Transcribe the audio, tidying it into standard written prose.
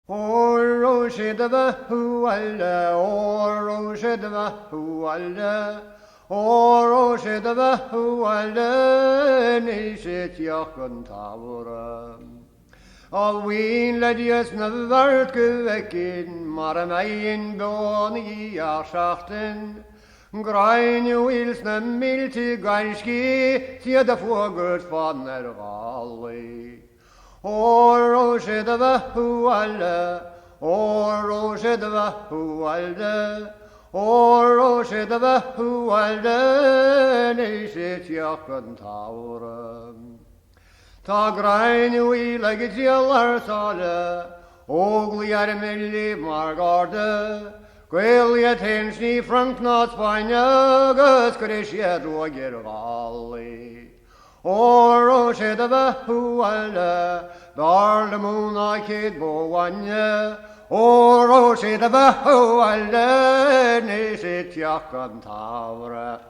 Oroshidava hualla, Oroshidava hualla, Oroshidava hualla, Nishit yakun tavura. Alwin ledius na vartkuvekin, Maramein boni arschachten, Grain wils na milti ganski, Tjeda fågert fanner valli. Oroshidava hualla, Oroshidava hualla, Oroshidava hualla, Nishit yakun tavura. Ta grain ui legit jallar sale, Ogliar milli margarde, Gweliat hensni frank nats bainagas, Grishiad roger valli. Oroshidava hualla, Darlamuna kid boanya, Oroshidava hualla, Nishit yakun tavra.